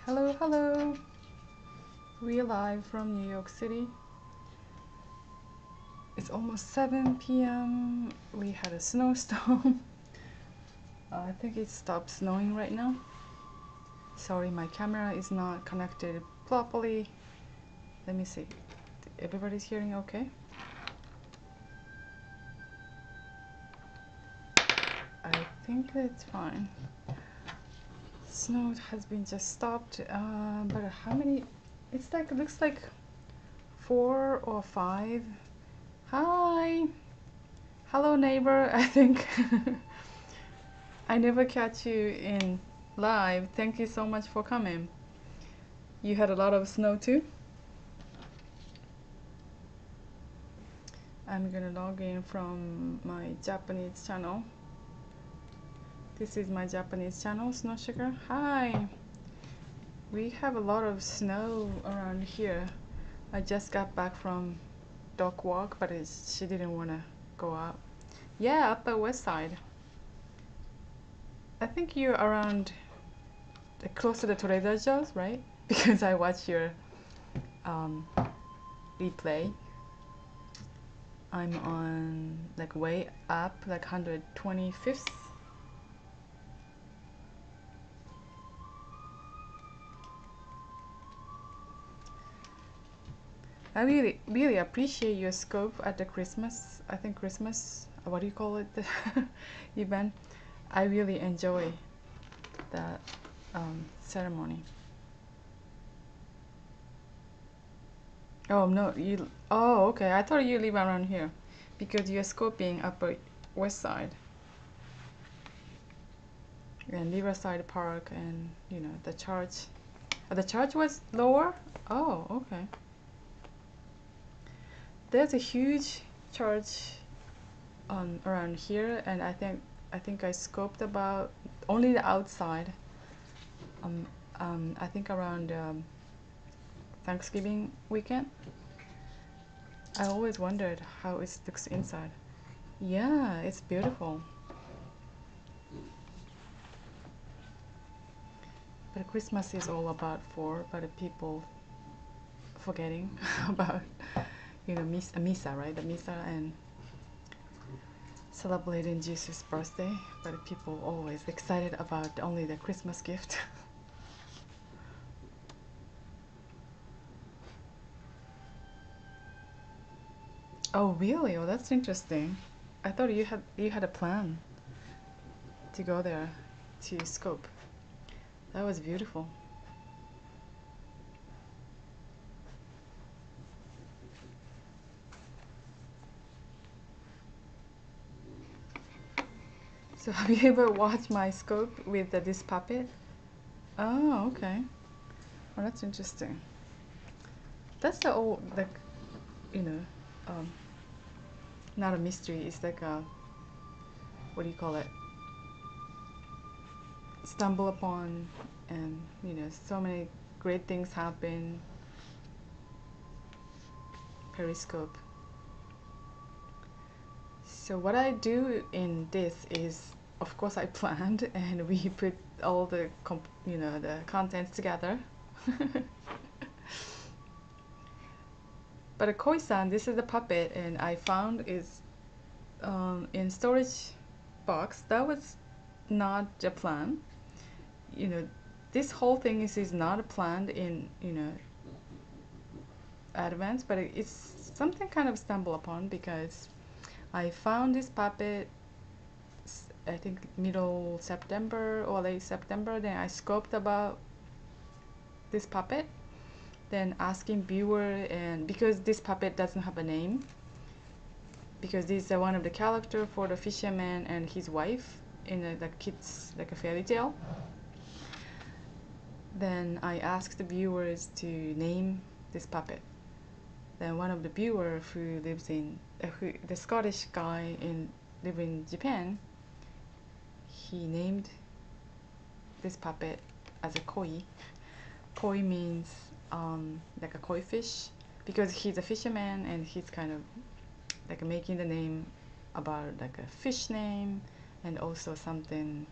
Hello, hello. We're live from New York City. It's almost 7 p.m. We had a snowstorm. I think it stopped snowing right now. Sorry, my camera is not connected properly. Let me see. Everybody's hearing okay? I think that's fine. Snow has been just stopped, but how many? It's like, it looks like 4 or 5. Hi! Hello neighbor, I think. I never catch you in live. Thank you so much for coming. You had a lot of snow too? I'm gonna log in from my Japanese channel. This is my Japanese channel, Snow Sugar. Hi! We have a lot of snow around here. I just got back from dog walk, but she didn't want to go out. Yeah, Upper West Side. I think you're around close to the Trader Joe's, right? Because I watched your replay. I'm on like way up, like 125th. I really appreciate your scope at the Christmas, I think Christmas, what do you call it, the event. I really enjoy that ceremony. Oh no, oh okay, I thought you live around here because you're scoping Upper West Side and Riverside Park, and you know the church. The church was lower. Oh, okay. There's a huge church around here, and I think I scoped about only the outside. I think around Thanksgiving weekend. I always wondered how it looks inside. Yeah, it's beautiful. But Christmas is all about but people forgetting about, you know, misa, right? The misa and celebrating Jesus' birthday. But people always excited about only the Christmas gift. Oh really? Oh, that's interesting. I thought you had a plan to go there to scope. That was beautiful. So have you ever watched my scope with this puppet? Oh, okay. Oh, that's interesting. That's the old, like, you know, um, not a mystery. It's like a, what do you call it? Stumble upon, and you know, so many great things happen. Periscope. So what I do in this is, of course, I planned and we put all the you know, the contents together. But a Koi-san, this is the puppet, and I found is in storage box. That was not a plan. You know, this whole thing is not planned in, you know, advance, but it's something kind of stumble upon because I found this puppet, I think middle September or late September. Then I scoped about this puppet, then asking viewer, and because this puppet doesn't have a name, because this is one of the character for the fisherman and his wife in the kids, like a fairy tale. Then I asked the viewers to name this puppet. Then one of the viewers who lives in the Scottish guy live in Japan, he named this puppet as a koi. Koi means like a koi fish, because he's a fisherman and he's kind of like making the name about like a fish name, and also something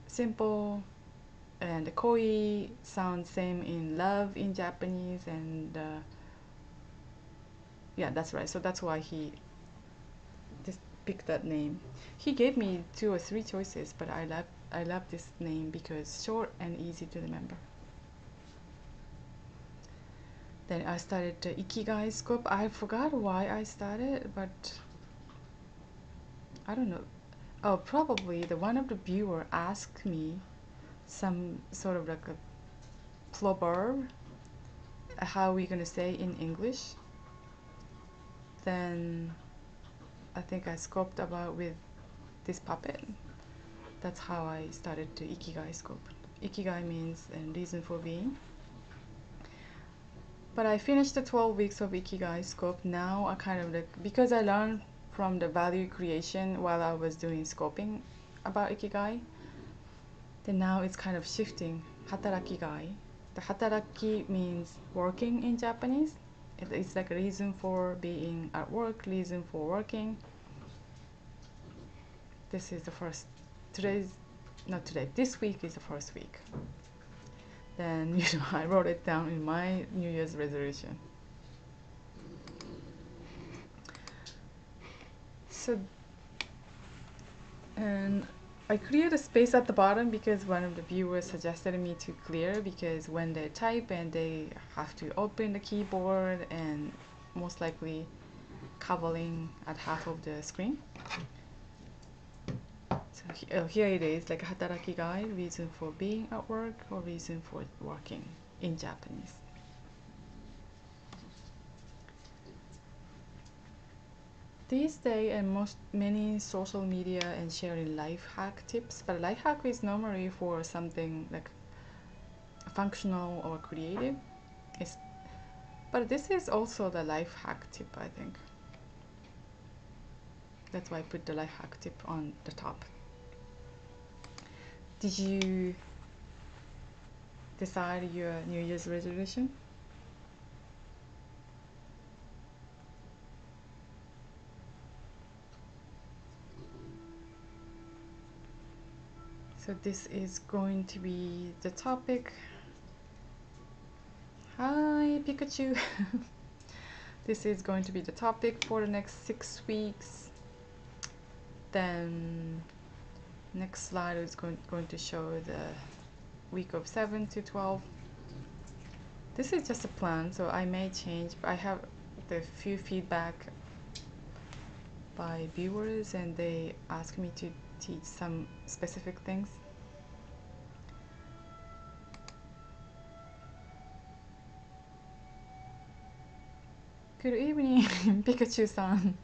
simple and koi sounds same in love in Japanese, and yeah, that's right. So that's why he just picked that name. He gave me 2 or 3 choices, but I love this name because short and easy to remember. Then I started the Ikigai scope. I forgot why I started, but I don't know. Oh, probably the one of the viewer asked me some sort of like a proverb, how we gonna say in English. Then I think I scoped about with this puppet. That's how I started the Ikigai scope. Ikigai means reason for being. But I finished the 12 weeks of Ikigai scope. Now I kind of like, because I learned from the value creation while I was doing scoping about Ikigai, then now it's kind of shifting. Hatarakigai. The hataraki means working in Japanese. It's like a reason for being at work, reason for working. This is the first, this week is the first week. Then, I wrote it down in my New Year's resolution. So, and I cleared a space at the bottom because one of the viewers suggested me to clear, because when they type and they have to open the keyboard and most likely covering at half of the screen. So here it is, like hatarakigai, reason for being at work or reason for working in Japanese. These days, and many social media and sharing life hack tips, but life hack is normally for something like functional or creative. But this is also the life hack tip, I think. That's why I put the life hack tip on the top. Did you decide your New Year's resolution? So this is going to be the topic. Hi, Pikachu. This is going to be the topic for the next 6 weeks. Then next slide is going to show the week of 7 to 12. This is just a plan, so I may change. I have the few feedback by viewers, and they ask me to teach some specific things. Good evening, Pikachu-san.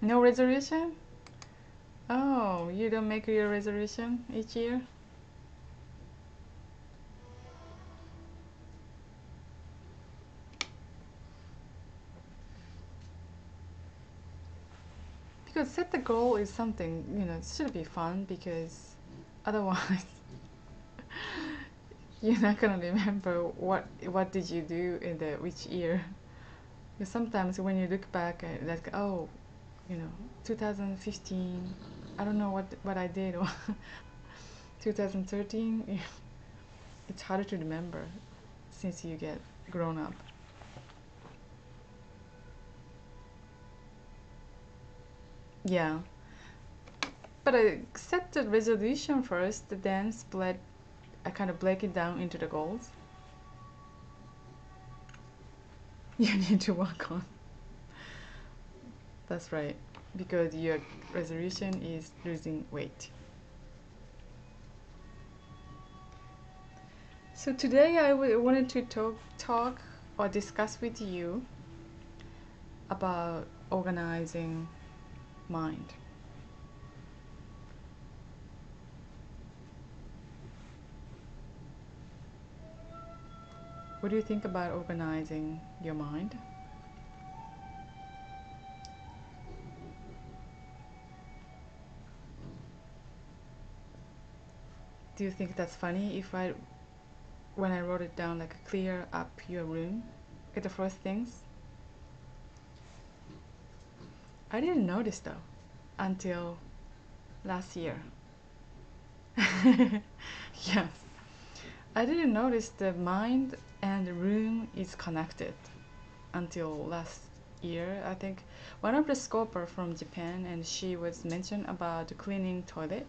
No resolution? Oh, you don't make your resolution each year? Because set the goal is something, it should be fun, because otherwise you're not gonna remember what did you do in which year. Because sometimes when you look back at like, oh, 2015, I don't know what I did, or 2013, it's harder to remember since you get grown up. Yeah, but I set the resolution first, then I kind of break it down into the goals you need to work on. That's right, because your resolution is losing weight. So today I wanted to talk or discuss with you about organizing mind. What do you think about organizing your mind? Do you think that's funny if when I wrote it down, like clear up your room at the first things? I didn't notice though until last year. Yes. I didn't notice the mind and the room is connected until last year. I think one of the scoper from Japan, and she was mentioned about cleaning toilet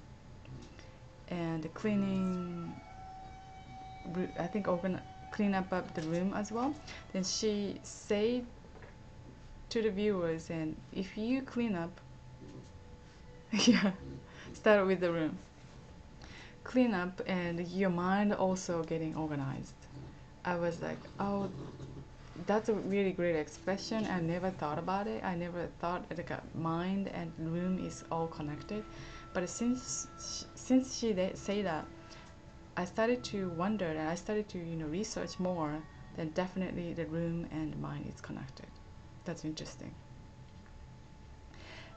and cleaning, I think clean up the room as well. Then she said to the viewers, and if you clean up, yeah, start with the room, clean up, and your mind also getting organized. I was like, oh, that's a really great expression. I never thought about it. I never thought like a mind and room is all connected. But since she say that, I started to wonder and I started to research more. Then definitely the room and mind is connected. That's interesting.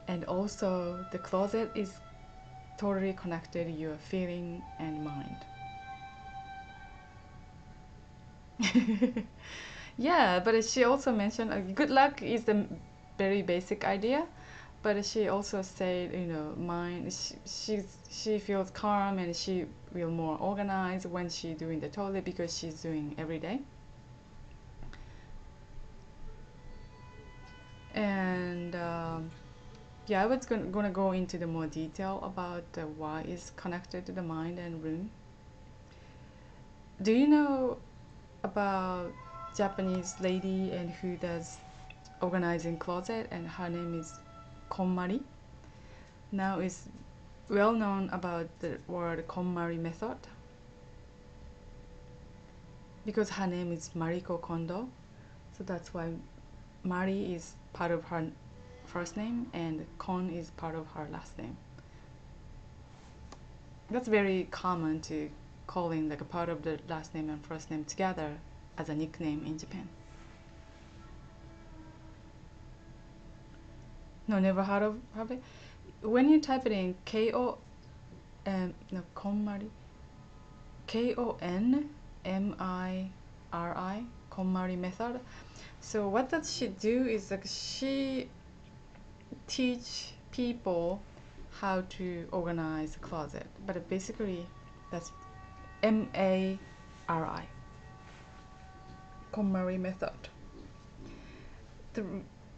And also the closet is totally connected your feeling and mind. Yeah, but she also mentioned good luck is the very basic idea, but she also said mind. She feels calm and she will more organized when she doing the toilet because she's doing every day. And yeah, I was gonna go into the more detail about why is connected to the mind and room. Do you know about Japanese lady and who does organizing closet, and her name is KonMari. Now is well known about the word KonMari method because her name is Mariko Kondo. So that's why Mari is part of her first name and Kon is part of her last name. That's very common to calling like a part of the last name and first name together as a nickname in Japan. No, never heard of it. When you type it in KonMari, KonMari, KonMari method. So what does she do is like she teach people how to organize a closet, but basically that's MARI, KonMari method. The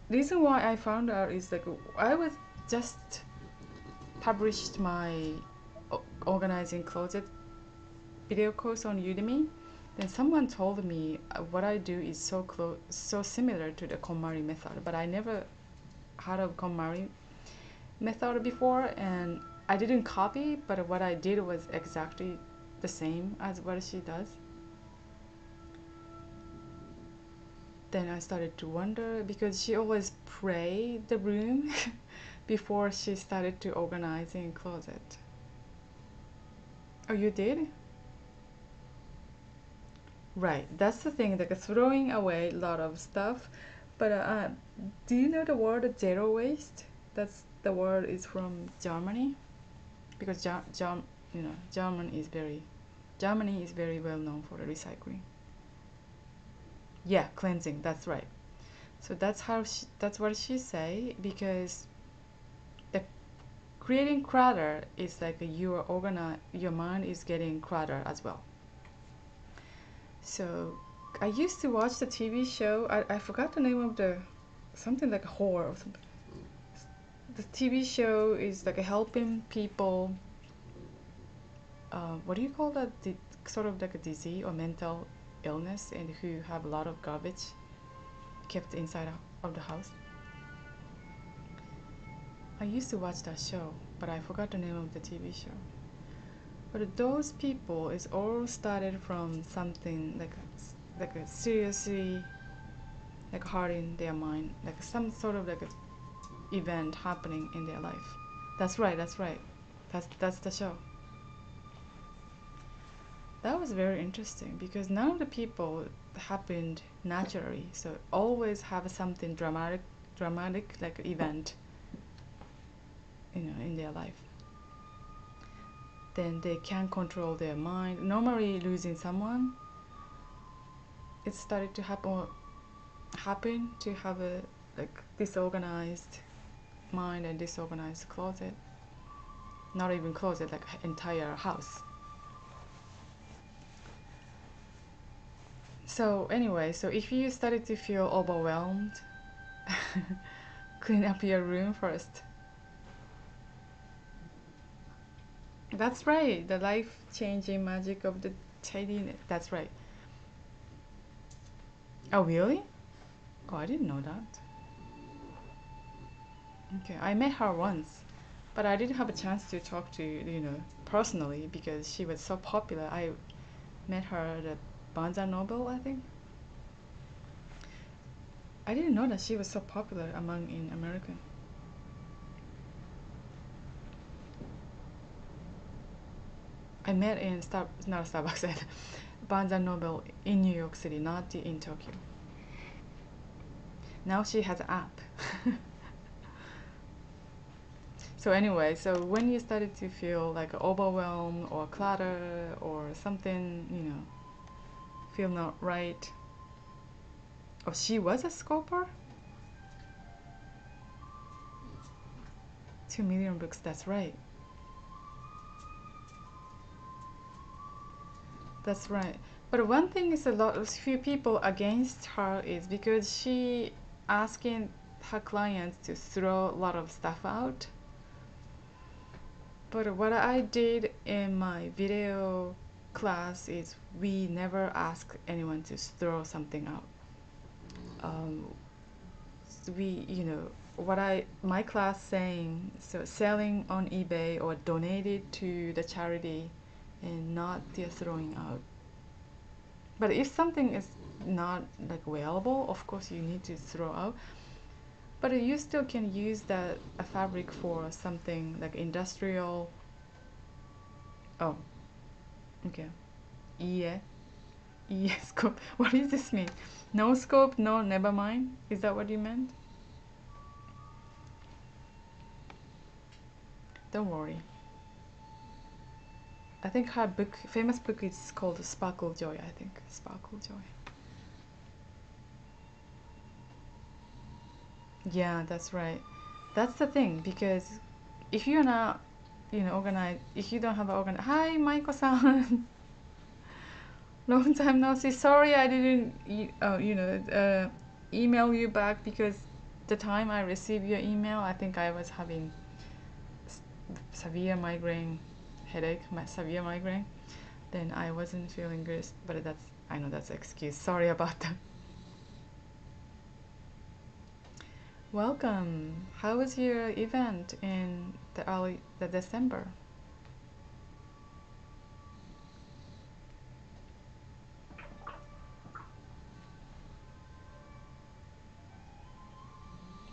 reason why I found out is like I was just published my organizing closet video course on Udemy. Then someone told me what I do is so similar to the KonMari method, but I never heard of KonMari method before, and I didn't copy, but what I did was exactly the same as what she does. Then I started to wonder because she always pray the room before she started to organizing closet. Oh, you did? Right, that's the thing, like throwing away a lot of stuff. But do you know the word zero waste? That's the word is from Germany, because Germany is very well known for the recycling. Yeah, cleansing. That's right. So that's what she say, because the creating clutter is like your mind is getting clutter as well. So I used to watch the TV show. I forgot the name of the something like a horror or something. The TV show is like helping people. What do you call that? Sort of like a disease or mental illness, and who have a lot of garbage kept inside of the house. I used to watch that show, but I forgot the name of the TV show. But those people is all started from something like a seriously like hard in their mind, like some sort of like a event happening in their life. That's right. That's right. That's the show. That was very interesting because none of the people happened naturally. So always have something dramatic like event, in their life. Then they can't control their mind. Normally, losing someone, it started to happen to have a like disorganized mind and disorganized closet. not even closet, like entire house. So anyway, so if you started to feel overwhelmed, clean up your room first. That's right, the life-changing magic of the tidiness. That's right. Oh, really? Oh, I didn't know that. Okay, I met her once, but I didn't have a chance to talk to, personally because she was so popular. I met her at Barnes& Noble, I think. I didn't know that she was so popular among in America. I met in not Starbucks, at Barnes& Noble in New York City, not in Tokyo. Now she has an app. So anyway, so when you started to feel like overwhelmed or clutter or something, feel not right. Oh, she was a sculptor? 2 million books, that's right. That's right. But one thing is few people against her is because she asking her clients to throw a lot of stuff out. But what I did in my video class is we never ask anyone to throw something out. My class saying, so selling on eBay or donated to the charity and not the throwing out. But if something is not like available, of course you need to throw out. But you still can use that fabric for something like industrial. Oh, okay. Yeah. Yeah, scope. What does this mean? No scope, no, never mind. Is that what you meant? Don't worry. I think her famous book is called Sparkle Joy, I think. Sparkle Joy. Yeah, that's right. That's the thing, because if you're not, organized, if you don't have an organized, hi, Maiko-san. Long time no see. Sorry I didn't, email you back because the time I received your email, I think I was having severe migraine, headache, severe migraine. Then I wasn't feeling good, but I know that's an excuse. Sorry about that. Welcome. How was your event in the December?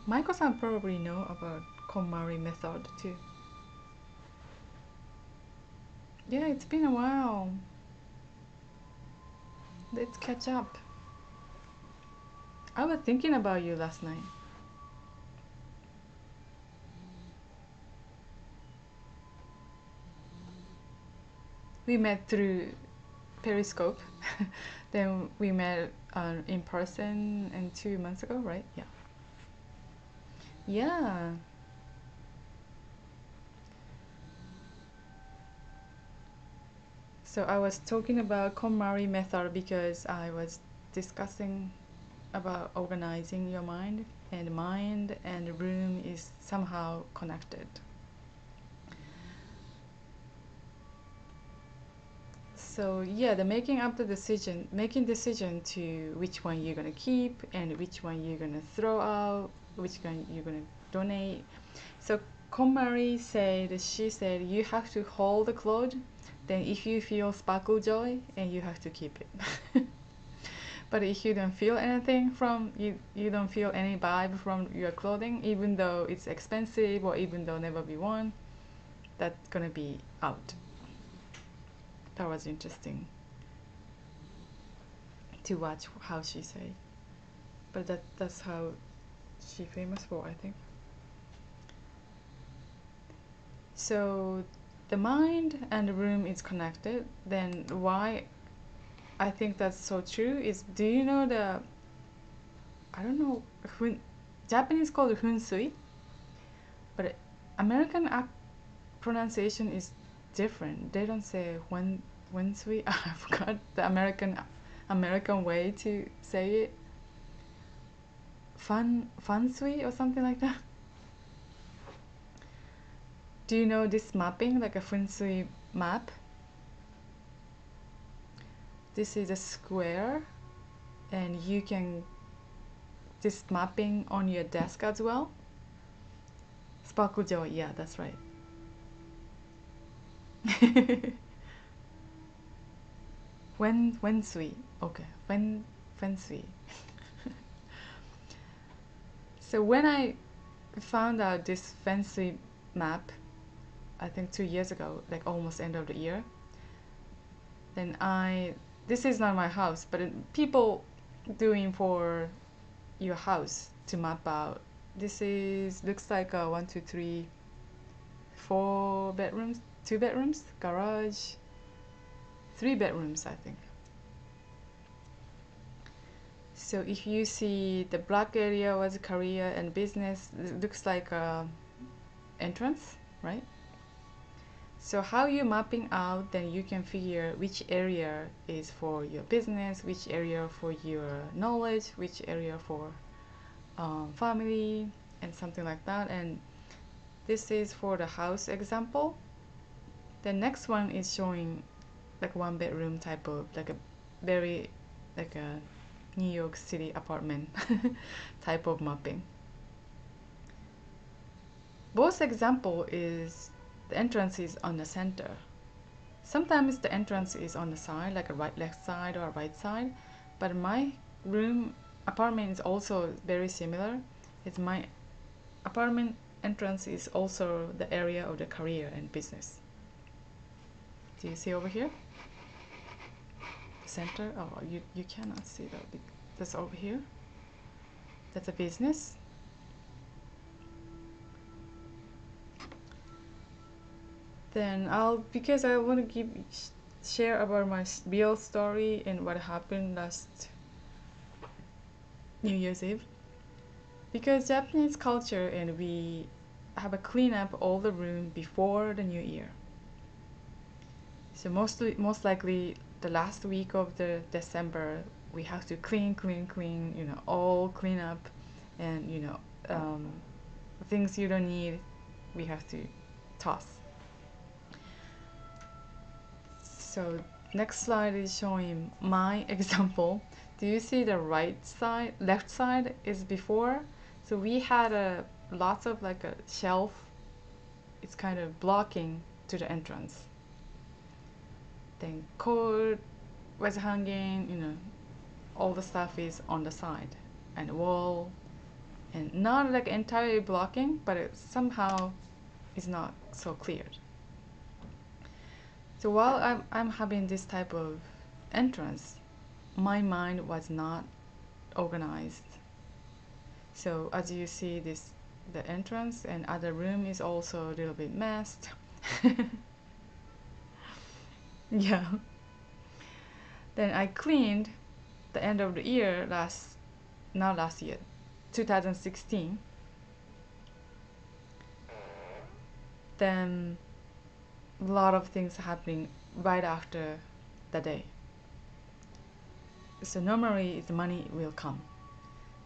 Michael-san probably know about KonMari method too. Yeah, it's been a while. Let's catch up. I was thinking about you last night. We met through Periscope. Then we met in person and 2 months ago, right? Yeah. Yeah. So I was talking about KonMari method because I was discussing about organizing your mind and room is somehow connected. So yeah, the making decision to which one you're gonna keep and which one you're gonna throw out, which one you're gonna donate. So she said you have to hold the clothes, then if you feel sparkle joy and you have to keep it. But if you don't feel anything you don't feel any vibe from your clothing, even though it's expensive or even though never be worn, that's gonna be out. That was interesting to watch how she say. But that's how she famous for, I think. So the mind and the room is connected. Then why I think that's so true is, do you know I don't know, Japanese called hunsui, but American pronunciation is different. They don't say when sui. I forgot the American way to say it. Fun sui or something like that. Do you know this mapping, like a feng shui map? This is a square, and you can this mapping on your desk as well. Sparkle joy, yeah, that's right. When sui, okay, when sui. So when I found out this feng shui map, I think 2 years ago, like almost end of the year, then this is not my house, but people doing for your house to map out. This looks like a 1, 2, 3, 4 bedrooms, 2 bedrooms, garage, 3 bedrooms, I think. So if you see the black area was career and business, it looks like a entrance, right? So how you mapping out, then you can figure which area is for your business, which area for your knowledge, which area for family, and something like that. And this is for the house example. The next one is showing like 1 bedroom type of, like a very like a New York City apartment type of mapping. Both example is the entrance is on the center. Sometimes the entrance is on the side, like a left side or a right side, but my apartment is also very similar. It's my apartment entrance is also the area of the career and business. Do you see over here? The center? Oh, you cannot see that. That's over here. That's a business. Then because I want to share about my real story and what happened last New Year's Eve. Because Japanese culture, and we have a clean up all the room before the New Year. So most likely the last week of the December, we have to clean, all clean up, and things you don't need, we have to toss. So next slide is showing my example. Do you see the left side is before? So we had lots of like a shelf. It's kind of blocking to the entrance. Then cord was hanging, all the stuff is on the side, and wall, and not like entirely blocking, but it somehow is not so cleared. So while I'm having this type of entrance, my mind was not organized. So as you see the entrance and other room is also a little bit messed. Yeah. Then I cleaned the end of the year not last year, 2016. Then a lot of things happening right after the day. So normally the money will come.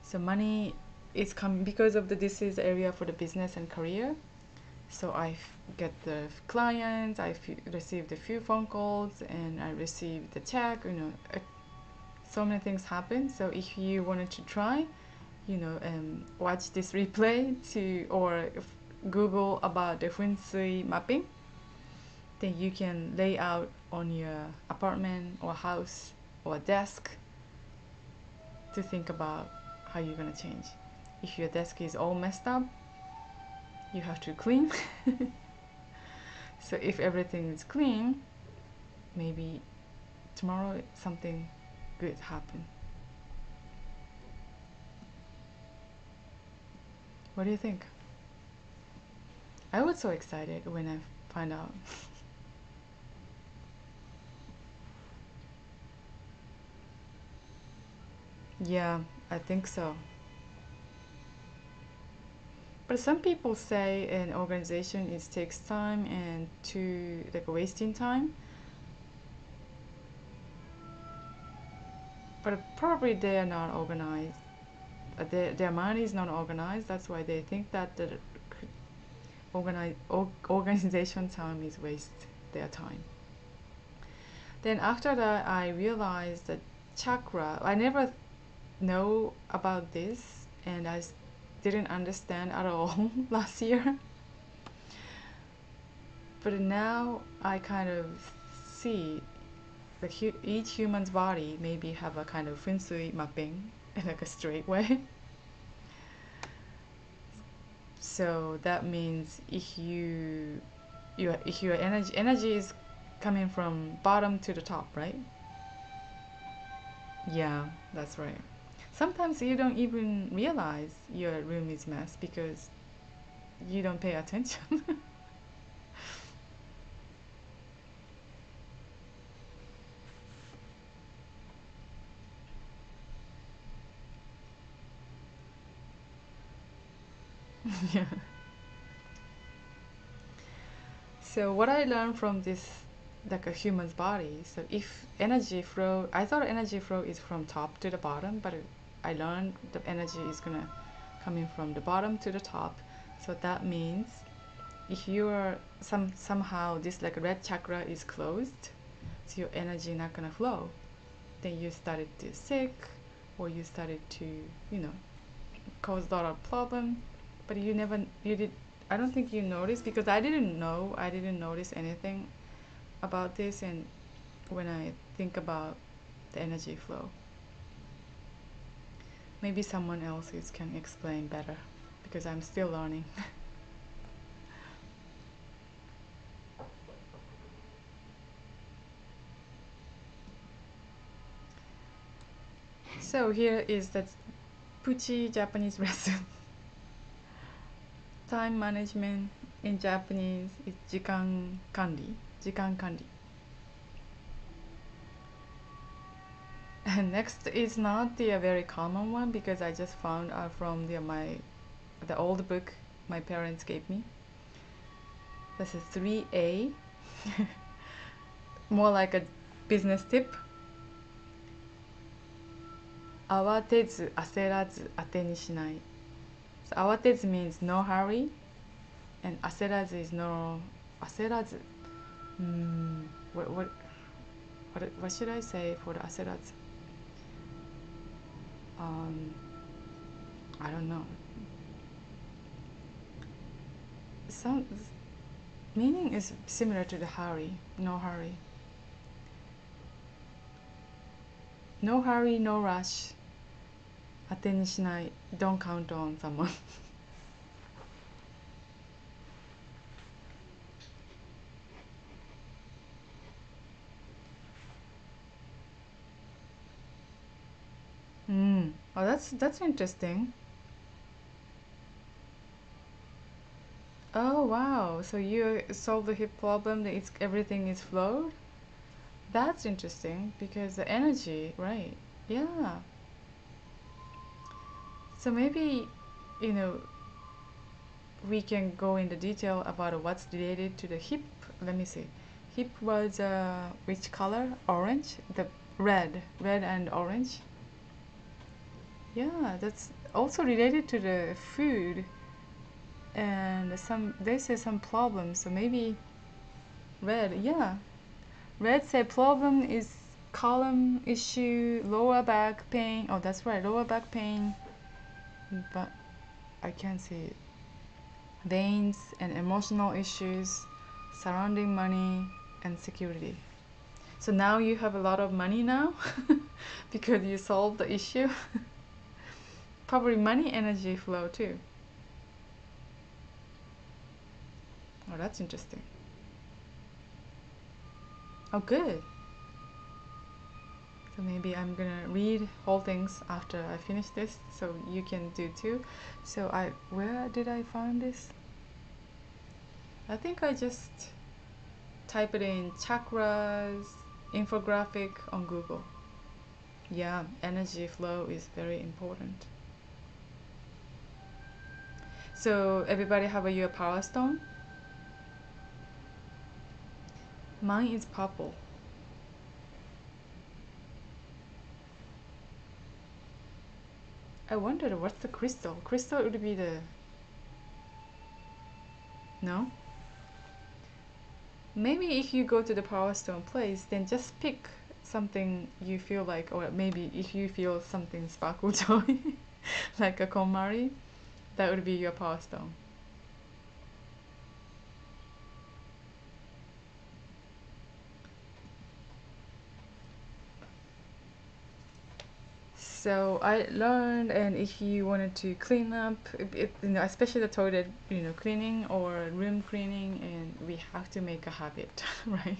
So money is coming because of this is the area for the business and career. So I get the clients, I received a few phone calls, and I received the check, so many things happen. So if you wanted to try, watch this replay or Google about the feng shui mapping, then you can lay out on your apartment or house or desk to think about how you're gonna change. If your desk is all messed up, you have to clean. So if everything is clean, maybe tomorrow something good happen. What do you think? I was so excited when I found out. Yeah, I think so. But some people say an organization it takes time and to like wasting time. But probably they are not organized. Their mind is not organized. That's why they think that the organization time is waste their time. Then after that, I realized that chakra. I never know about this, and I didn't understand at all last year. But now I kind of see that each human's body maybe have a kind of feng shui mapping in like a straight way. So that means if your energy is coming from bottom to the top, right? Yeah, that's right. Sometimes you don't even realize your room is mess because you don't pay attention. Yeah. So what I learned from this, like a human's body, so if energy flow, I thought energy flow is from top to the bottom, but I learned the energy is gonna coming from the bottom to the top. So that means if you are somehow this like red chakra is closed, so your energy not gonna flow, then you started to sick, or you started to cause a lot of problem, but you did. I don't think you noticed because I didn't know. I didn't notice anything about this, and when I think about the energy flow, maybe someone else can explain better because I'm still learning. So here is the Puchi Japanese lesson. Time management in Japanese is 時間管理. And next is not the very common one because I just found out from the old book my parents gave me. This is 3A. More like a business tip. 慌てず焦らず当てにしない. So 慌てず means no hurry, and 焦らず is no 焦らず. What should I say for the 焦らず? I don't know. Some meaning is similar to the hurry, no hurry. No hurry, no rush. 当てにしない. Don't count on someone. Oh, that's interesting. Oh wow! So you solve the hip problem. That everything is flowed. That's interesting because the energy, right? Yeah. So maybe, you know, we can go into detail about what's related to the hip. Let me see. Hip was which color? Orange. The red and orange. Yeah, that's also related to the food. And they say some problems. So maybe red. Yeah, red say problem is column issue, lower back pain. Oh, that's right, lower back pain. But I can't see it. Veins and emotional issues surrounding money and security. So now you have a lot of money now because you solved the issue. Probably money energy flow too. Oh, that's interesting. Oh, good. So maybe I'm gonna read whole things after I finish this, so you can do too. So where did I find this? I think I just type it in chakras infographic on Google. Yeah, energy flow is very important. So everybody have your power stone? Mine is purple. I wondered what's the crystal? Crystal would be the... No? Maybe if you go to the power stone place, then just pick something you feel like, or maybe if you feel something sparkle joy, like a KonMari, that would be your power stone. So I learned, and if you wanted to clean up, especially the toilet, cleaning or room cleaning, and we have to make a habit, right?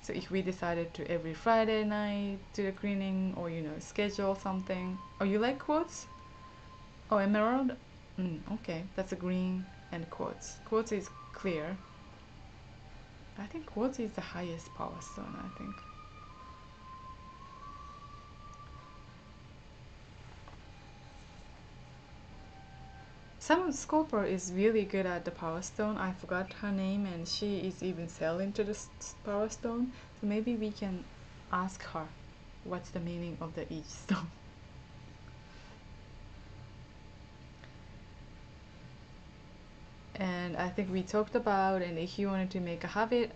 So if we decided to every Friday night do the cleaning, or schedule something. Oh, you like quartz? Oh, emerald? Okay, that's a green and quartz. Quartz is clear. I think quartz is the highest power stone, I think. Some sculptor is really good at the power stone. I forgot her name, and she is even selling to the power stone. So maybe we can ask her what's the meaning of each stone. And I think we talked about, and if you wanted to make a habit,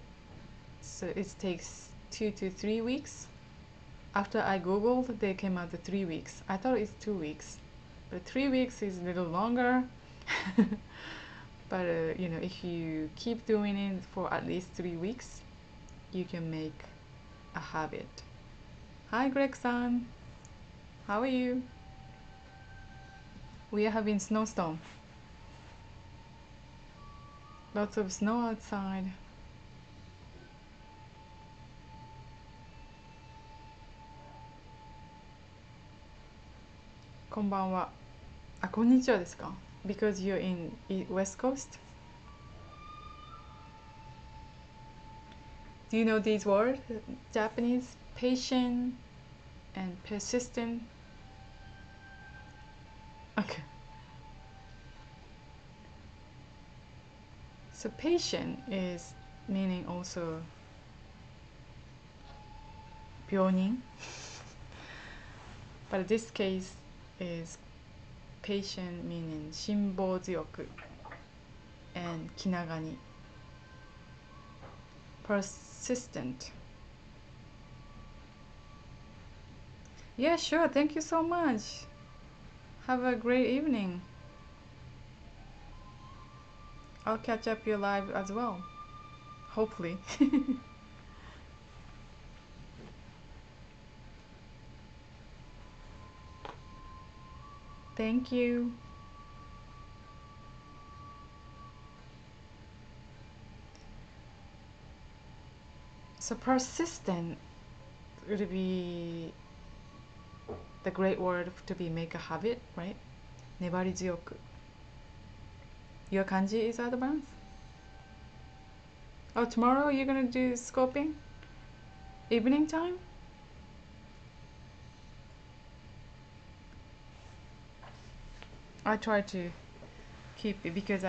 so it takes 2 to 3 weeks. After I googled, they came out to 3 weeks. I thought it's 2 weeks, but 3 weeks is a little longer. But if you keep doing it for at least 3 weeks, you can make a habit. Hi Greg-san, how are you? We are having snowstorm. Lots of snow outside. Konbanwa. あ、こんにちはですか? Because you're in West Coast? Do you know these words? Japanese? Patient and persistent? Okay. So patient is meaning also 病人. But this case is patient meaning 辛抱強く and 気長に. Persistent. Yeah, sure. Thank you so much. Have a great evening. I'll catch up your live as well. Hopefully. Thank you. So persistent would be the great word to be make a habit, right? 粘り強く. Your kanji is advanced? Oh, tomorrow you're gonna do scoping? Evening time? I try to keep it because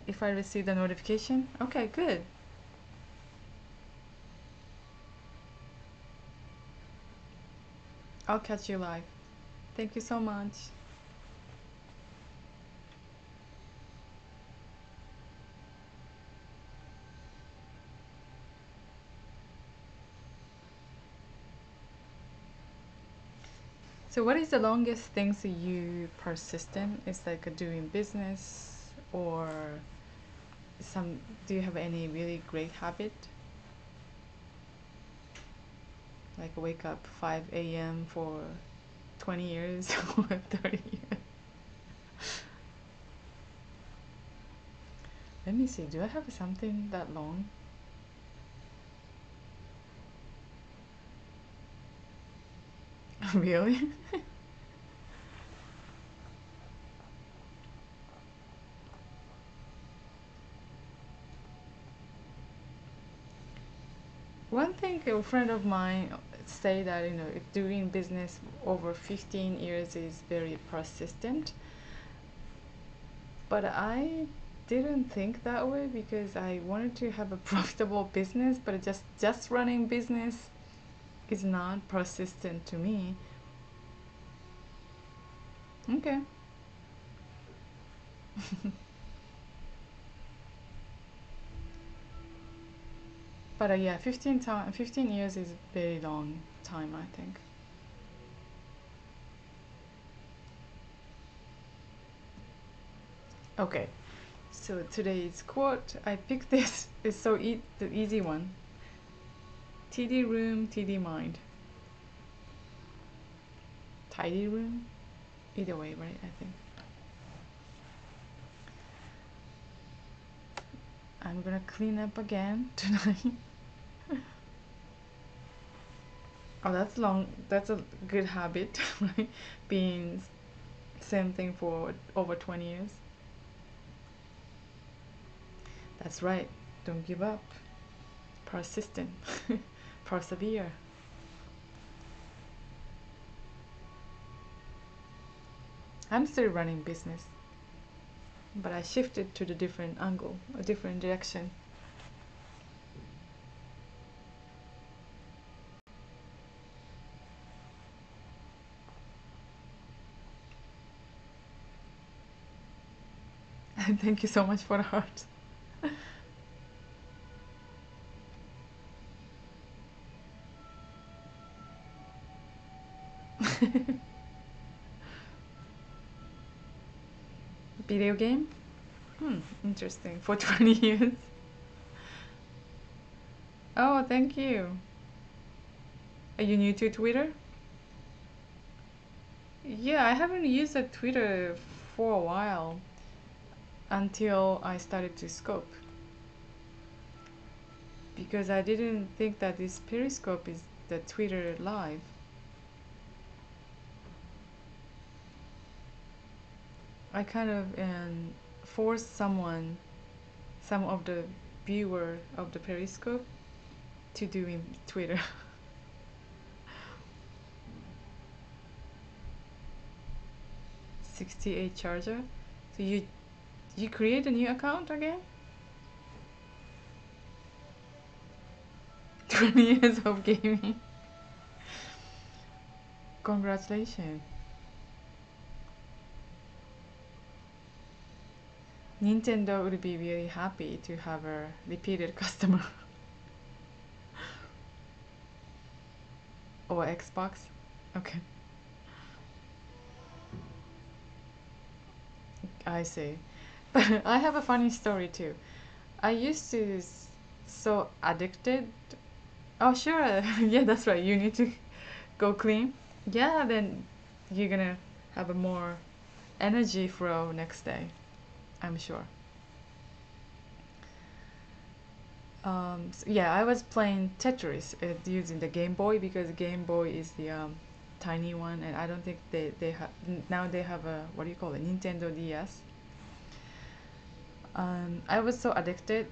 if I receive the notification, okay, good. I'll catch you live. Thank you so much. So what is the longest things you persistent? It's like doing business or do you have any really great habit? Like wake up 5 a.m. for 20 years or 30 years? Let me see, do I have something that long? Really? One thing a friend of mine say that doing business over 15 years is very persistent. But I didn't think that way because I wanted to have a profitable business, but just running business is not persistent to me. Okay. But yeah, 15 years is a very long time, I think. Okay, so today's quote, I picked this. It's so the easy one. TD room, TD mind. Tidy room? Either way, right? I think. I'm gonna clean up again tonight. Oh, that's long. That's a good habit, right? Being same thing for over 20 years. That's right. Don't give up. Persistent. Persevere. I'm still running business, but I shifted to the different angle, a different direction. Thank you so much for the heart. Video game? Interesting. For 20 years. Oh, thank you. Are you new to Twitter? Yeah, I haven't used a Twitter for a while until I started to scope. Because I didn't think that this Periscope is the Twitter live. I kind of forced some of the viewer of the Periscope to do in Twitter. 68 charger. So you create a new account again? 20 years of gaming. Congratulations. Nintendo would be really happy to have a repeated customer. Or Xbox. Okay. I see. But I have a funny story too. I used to so addicted. Oh sure, yeah, that's right. You need to go clean. Yeah, then you're gonna have a more energy flow next day. I'm sure. So yeah, I was playing Tetris using the Game Boy because Game Boy is the tiny one, and I don't think they have now. They have a, what do you call it, Nintendo DS. I was so addicted,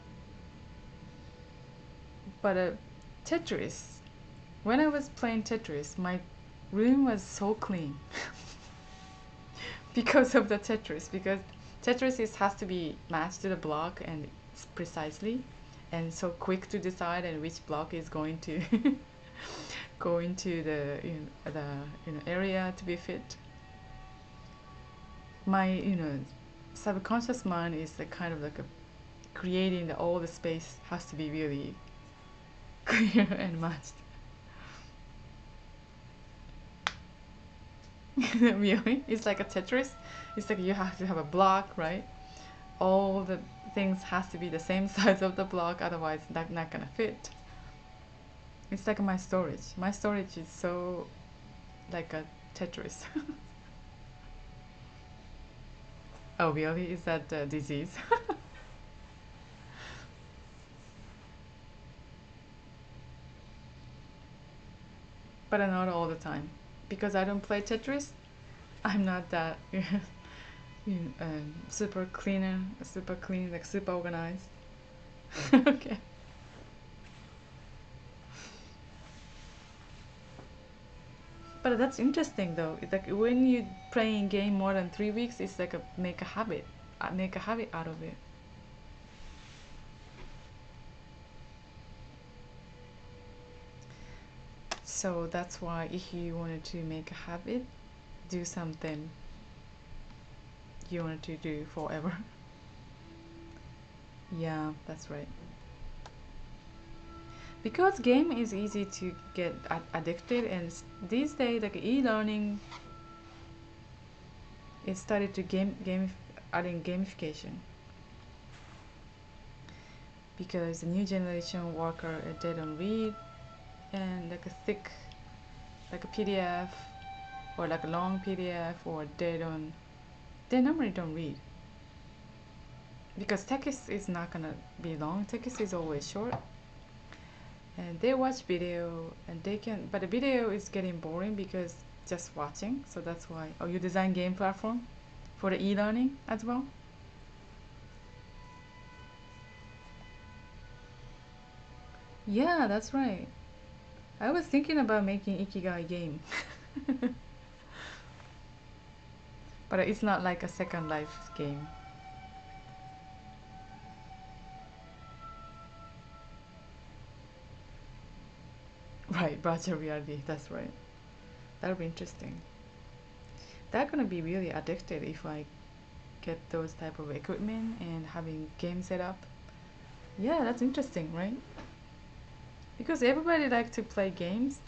but Tetris. When I was playing Tetris, my room was so clean because of the Tetris. Because Tetris has to be matched to the block and precisely, and so quick to decide and which block is going to go into the area to be fit. My subconscious mind is like kind of like a creating all the space has to be really clear and matched. Really, it's like a Tetris. It's like you have to have a block, right? All the things has to be the same size of the block, otherwise that's not gonna fit. It's like my storage. My storage is so like a Tetris. Oh, really? Is that a disease? But not all the time. Because I don't play Tetris, I'm not that super cleaner, super clean, like super organized. Okay. But that's interesting though. It's like when you playing game more than 3 weeks, it's like make a habit. make a habit out of it. So that's why if you wanted to make a habit, do something you wanted to do forever. Yeah, that's right. Because game is easy to get addicted, and these days like e-learning, it started to adding gamification, because the new generation worker, they don't read, and like a thick, like a PDF or like a long PDF, or they normally don't read, because text is not gonna be long. Text is always short, and they watch video, and they can, but the video is getting boring because just watching. So that's why. Oh, you design game platform for the e-learning as well? Yeah, that's right. I was thinking about making Ikigai game. But it's not like a Second Life game. Right, virtual reality, that's right. That'll be interesting. That's gonna be really addicted if I get those type of equipment and having game set up. Yeah, that's interesting, right? Because everybody like to play games.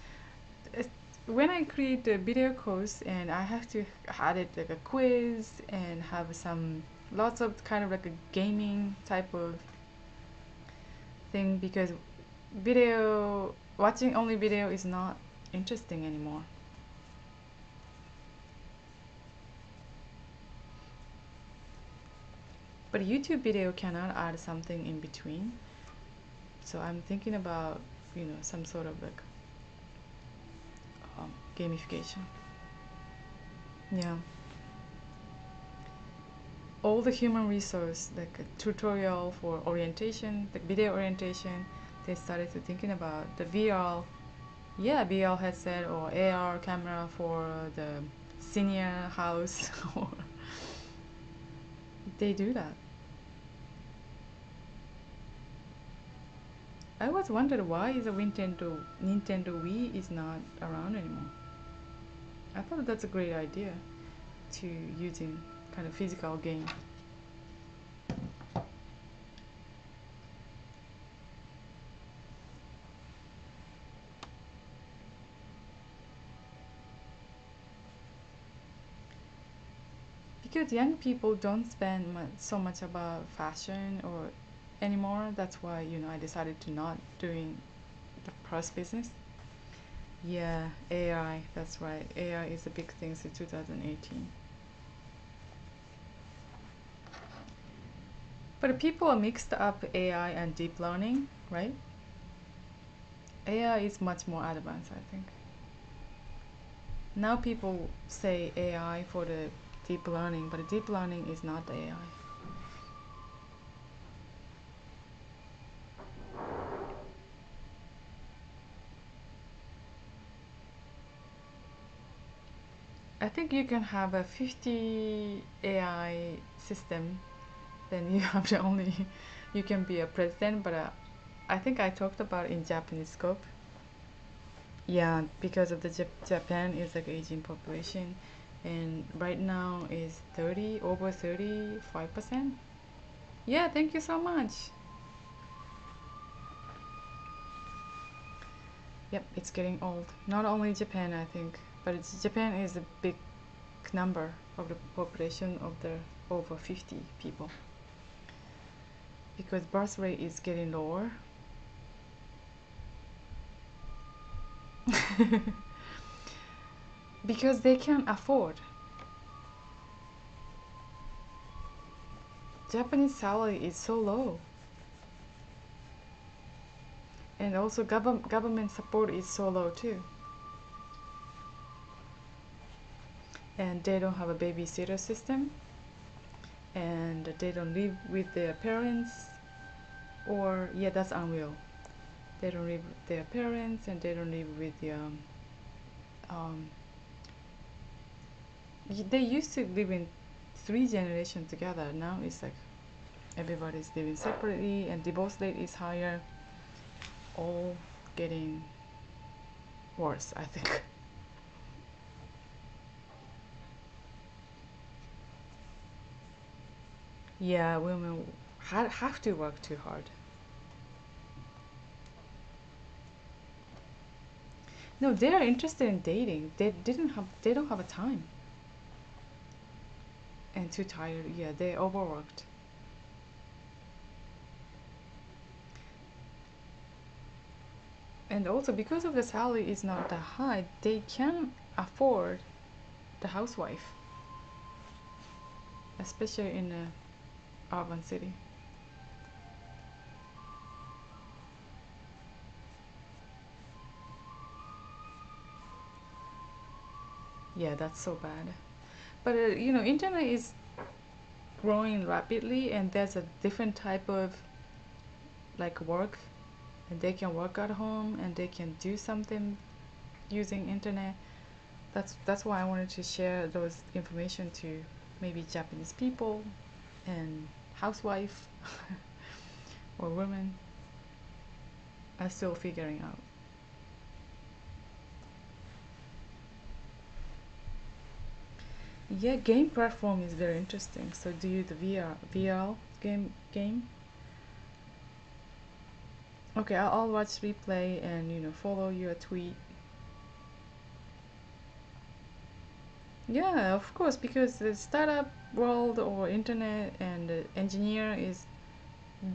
It's- when I create the video course and I have to add it like a quiz and have some lots of kind of like a gaming type of thing, because video watching only video is not interesting anymore. But YouTube video cannot add something in between. So I'm thinking about, some sort of like gamification. Yeah. All the human resource, like a tutorial for orientation, like video orientation, they started to thinking about the VR, yeah, VR headset or AR camera for the senior house, or they do that. I was wondering why is a Nintendo Wii is not around anymore. I thought that's a great idea to using kind of physical game. Because young people don't spend so much about fashion or anymore. That's why I decided to not doing the press business. Yeah, AI. That's right. AI is a big thing since 2018. But people are mixed up AI and deep learning, right? AI is much more advanced, I think. Now people say AI for the deep learning, but deep learning is not the AI. I think you can have a 50 AI system, then you have the only, you can be a president, but I think I talked about in Japanese scope. Yeah, because of the Japan is like aging population, and right now is 30, over 35%. Yeah, thank you so much. Yep, it's getting old. Not only Japan, I think, but Japan is a big number of the population of the over 50 people, because birth rate is getting lower. Because they can't afford. Japanese salary is so low, and also government support is so low too, and they don't have a babysitter system, and they don't live with their parents, or yeah, that's unreal. They don't live with their parents, and they don't live with the um, they used to live in three generations together. Now it's like everybody's living separately and divorce rate is higher, all getting worse, I think. Yeah, women have to work too hard. No, they are interested in dating. They don't have a time. And too tired. Yeah, they overworked. And also because of the salary is not that high, they can afford the housewife, especially in a urban city. Yeah, that's so bad. But internet is growing rapidly, and there's a different type of like work, and they can work at home and they can do something using internet. That's why I wanted to share those information to maybe Japanese people and housewife or women are still figuring out. Yeah, game platform is very interesting. So do you the VR game? Okay, I'll watch replay and follow your tweet. Yeah, of course, because the startup world or internet and the engineer is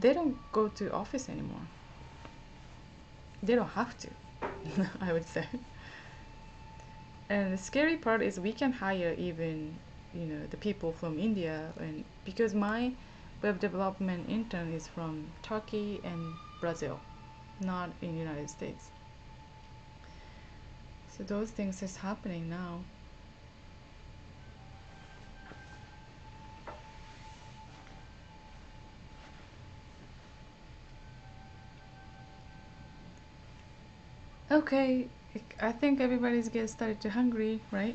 they don't go to office anymore. They don't have to, I would say. And the scary part is we can hire even the people from India, and because my web development intern is from Turkey and Brazil, not in United States. So those things is happening now. Okay, I think everybody's getting started to hungry, right?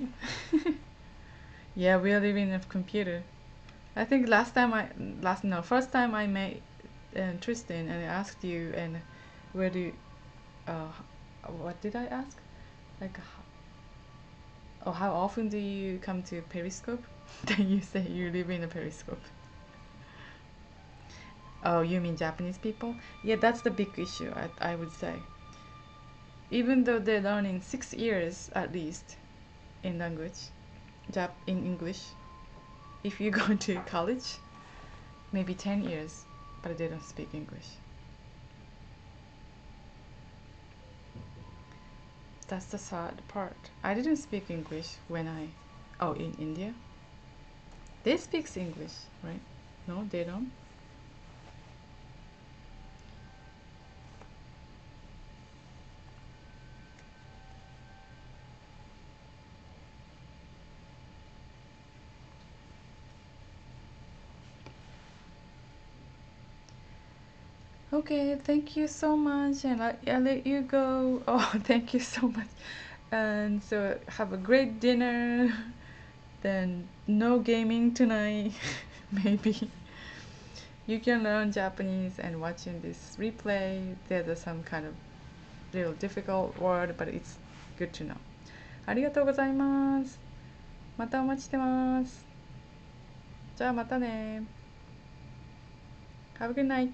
Yeah, we are living in a computer. I think first time I met Tristan and I asked you, and where do you, uh, what did I ask? Like, oh, how often do you come to Periscope? Then you say you live in a Periscope. Oh, you mean Japanese people? Yeah, that's the big issue, I would say. Even though they're learning 6 years at least in language, in English, if you go to college, maybe 10 years, but they don't speak English. That's the sad part. I didn't speak English in India. They speak English, right? No, they don't. Okay, thank you so much, and I'll let you go. Oh, thank you so much. And so have a great dinner. Then no gaming tonight. Maybe you can learn Japanese and watching this replay. There's some kind of real difficult word, but it's good to know. ありがとうございます。またお待ちしてます。じゃあまたね。Have a good night.